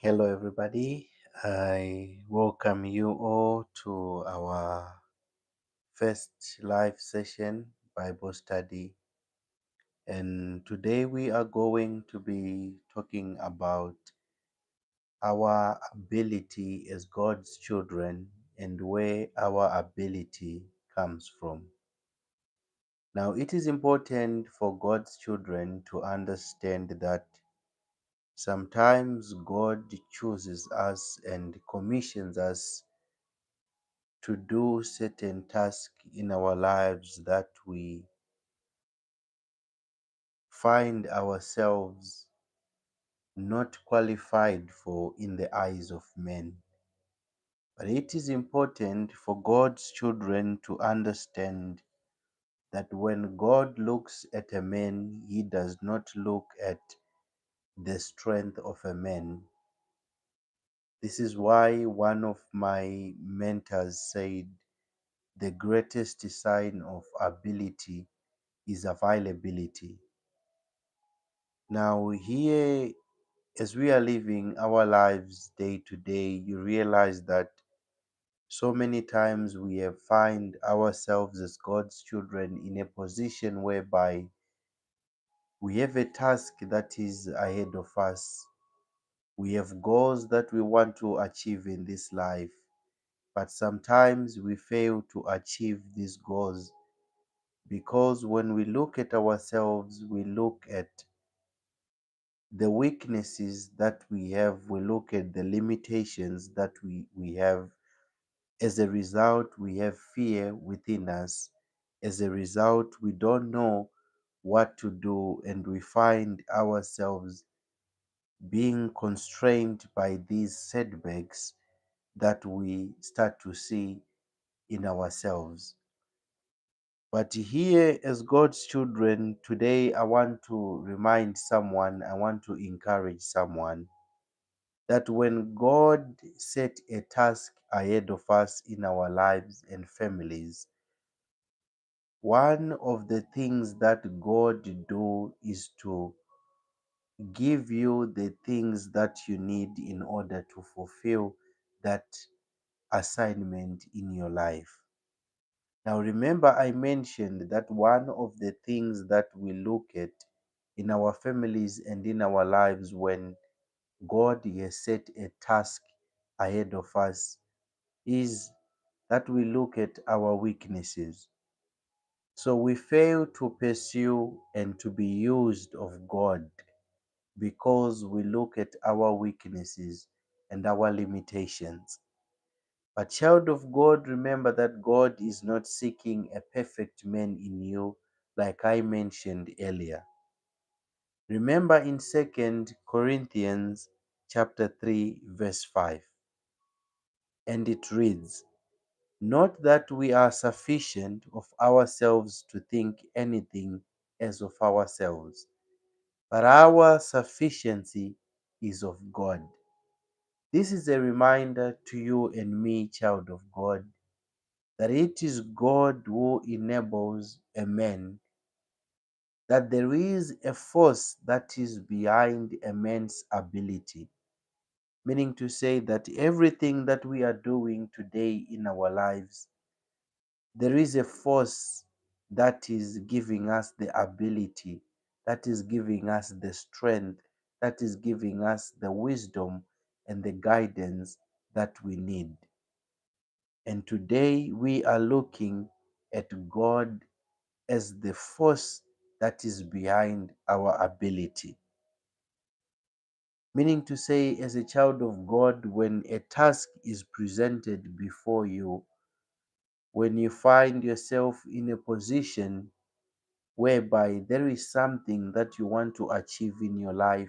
Hello, everybody. I welcome you all to our first live session Bible study. And today we are going to be talking about our ability as God's children and where our ability comes from. Now, it is important for God's children to understand that sometimes God chooses us and commissions us to do certain tasks in our lives that we find ourselves not qualified for in the eyes of men. But it is important for God's children to understand that when God looks at a man, he does not look at the strength of a man. This is why one of my mentors said the greatest sign of ability is availability. Now, here, as we are living our lives day to day, you realize that so many times we have find ourselves as God's children in a position whereby we have a task that is ahead of us. We have goals that we want to achieve in this life, but sometimes we fail to achieve these goals because when we look at ourselves, we look at the weaknesses that we have, we look at the limitations that we have. As a result, we have fear within us. As a result, we don't know what to do, and we find ourselves being constrained by these setbacks that we start to see in ourselves. But here, as God's children, today I want to remind someone, I want to encourage someone that when God set a task ahead of us in our lives and families, one of the things that God do is to give you the things that you need in order to fulfill that assignment in your life. Now remember, I mentioned that one of the things that we look at in our families and in our lives when God has set a task ahead of us is that we look at our weaknesses. So we fail to pursue and to be used of God because we look at our weaknesses and our limitations. But child of God, remember that God is not seeking a perfect man in you, like I mentioned earlier. Remember in 2 Corinthians chapter 3 verse 5, and it reads, "Not that we are sufficient of ourselves to think anything as of ourselves, but our sufficiency is of God." This is a reminder to you and me, child of God, that it is God who enables a man, that there is a force that is behind a man's ability. Meaning to say that everything that we are doing today in our lives, there is a force that is giving us the ability, that is giving us the strength, that is giving us the wisdom and the guidance that we need. And today we are looking at God as the force that is behind our ability. Meaning to say, as a child of God, when a task is presented before you, when you find yourself in a position whereby there is something that you want to achieve in your life,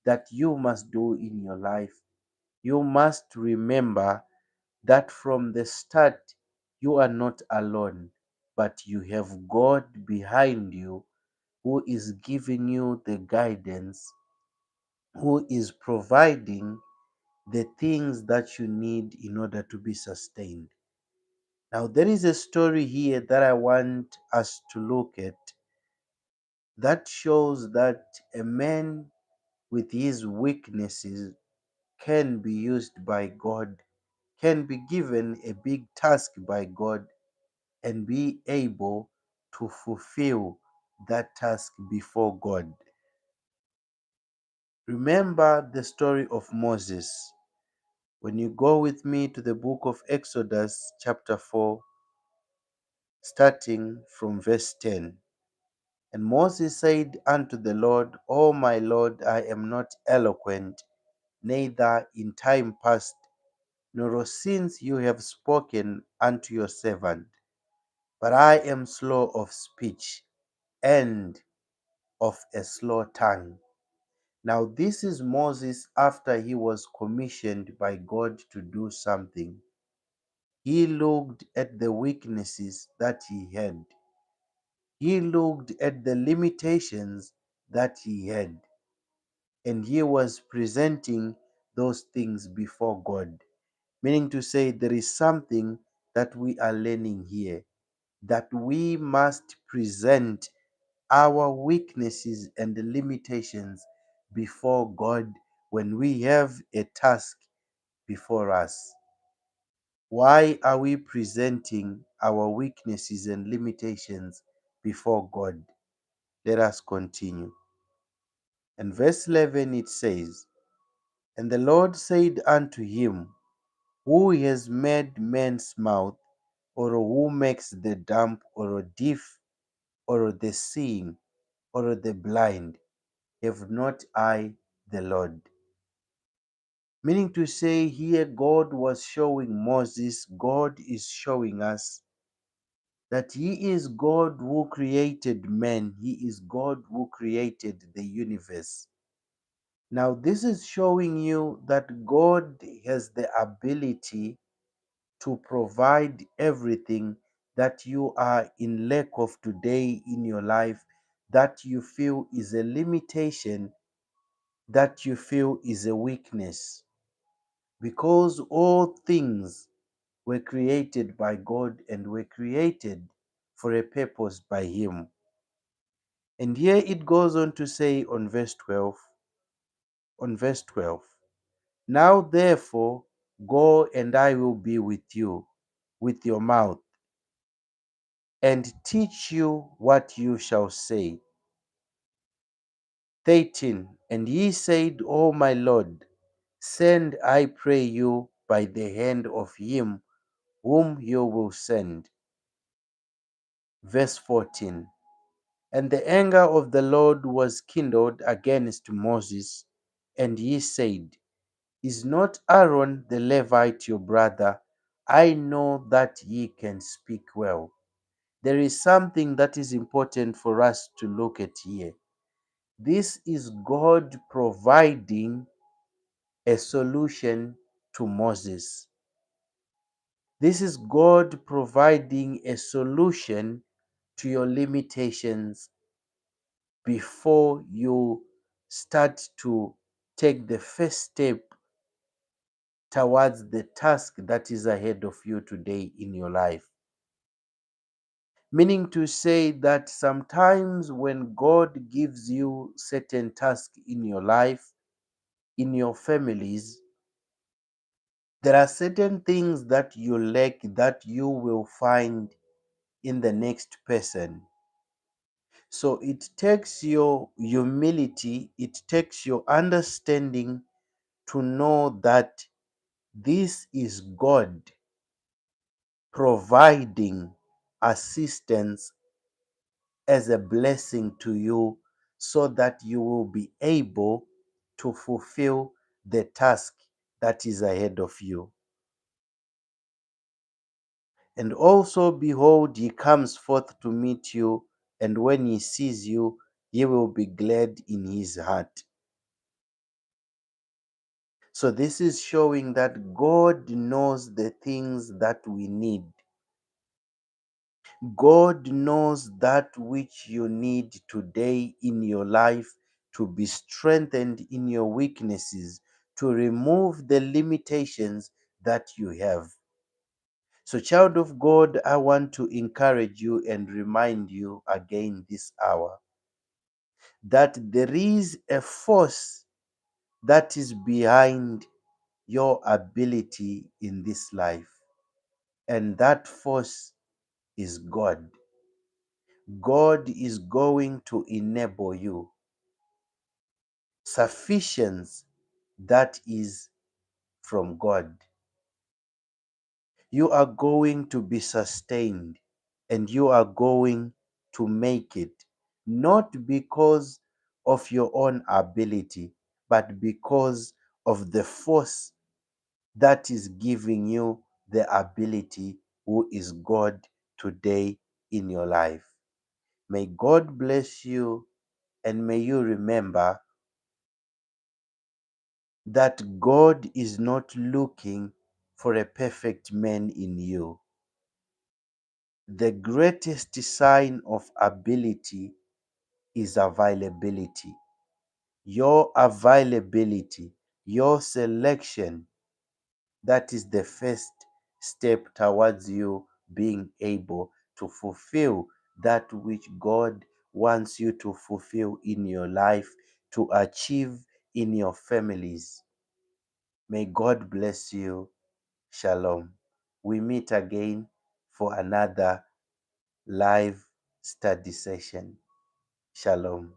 that you must do in your life, you must remember that from the start, you are not alone, but you have God behind you who is giving you the guidance, who is providing the things that you need in order to be sustained. Now, there is a story here that I want us to look at that shows that a man with his weaknesses can be used by God, can be given a big task by God, and be able to fulfill that task before God. Remember the story of Moses. When you go with me to the book of Exodus, chapter 4, starting from verse 10. And Moses said unto the Lord, O my Lord, I am not eloquent, neither in time past, nor since you have spoken unto your servant, but I am slow of speech and of a slow tongue. Now, this is Moses after he was commissioned by God to do something. He looked at the weaknesses that he had. He looked at the limitations that he had, and he was presenting those things before God. Meaning to say, there is something that we are learning here, that we must present our weaknesses and limitations before God when we have a task before us. Why are we presenting our weaknesses and limitations before God? Let us continue. In verse 11 it says, And the Lord said unto him, Who has made man's mouth, or who makes the dumb, or deaf, or the seeing, or the blind? Have not I the Lord? Meaning to say, here God was showing Moses, God is showing us that He is God who created man, He is God who created the universe. Now, this is showing you that God has the ability to provide everything that you are in lack of today in your life, that you feel is a limitation, that you feel is a weakness. Because all things were created by God and were created for a purpose by Him. And here it goes on to say on verse 12, Now therefore go, and I will be with you, with your mouth, and teach you what you shall say. 13. And he said, O my Lord, send, I pray you, by the hand of him whom you will send. Verse 14. And the anger of the Lord was kindled against Moses, and he said, Is not Aaron the Levite your brother? I know that he can speak well. There is something that is important for us to look at here. This is God providing a solution to Moses. This is God providing a solution to your limitations before you start to take the first step towards the task that is ahead of you today in your life. Meaning to say that sometimes when God gives you certain tasks in your life, in your families, there are certain things that you lack that you will find in the next person. So it takes your humility, it takes your understanding to know that this is God providing assistance as a blessing to you so that you will be able to fulfill the task that is ahead of you. And also, behold, he comes forth to meet you, and when he sees you, he will be glad in his heart. So, this is showing that God knows the things that we need. God knows that which you need today in your life to be strengthened in your weaknesses, to remove the limitations that you have. So, child of God, I want to encourage you and remind you again this hour that there is a force that is behind your ability in this life. And that force is God. God is going to enable you. Sufficiency that is from God. You are going to be sustained and you are going to make it, not because of your own ability, but because of the force that is giving you the ability, who is God today in your life. May God bless you, and may you remember that God is not looking for a perfect man in you. The greatest sign of ability is availability. Your availability, your selection, that is the first step towards you being able to fulfill that which God wants you to fulfill in your life, to achieve in your families. May God bless you. Shalom. We meet again for another live study session. Shalom.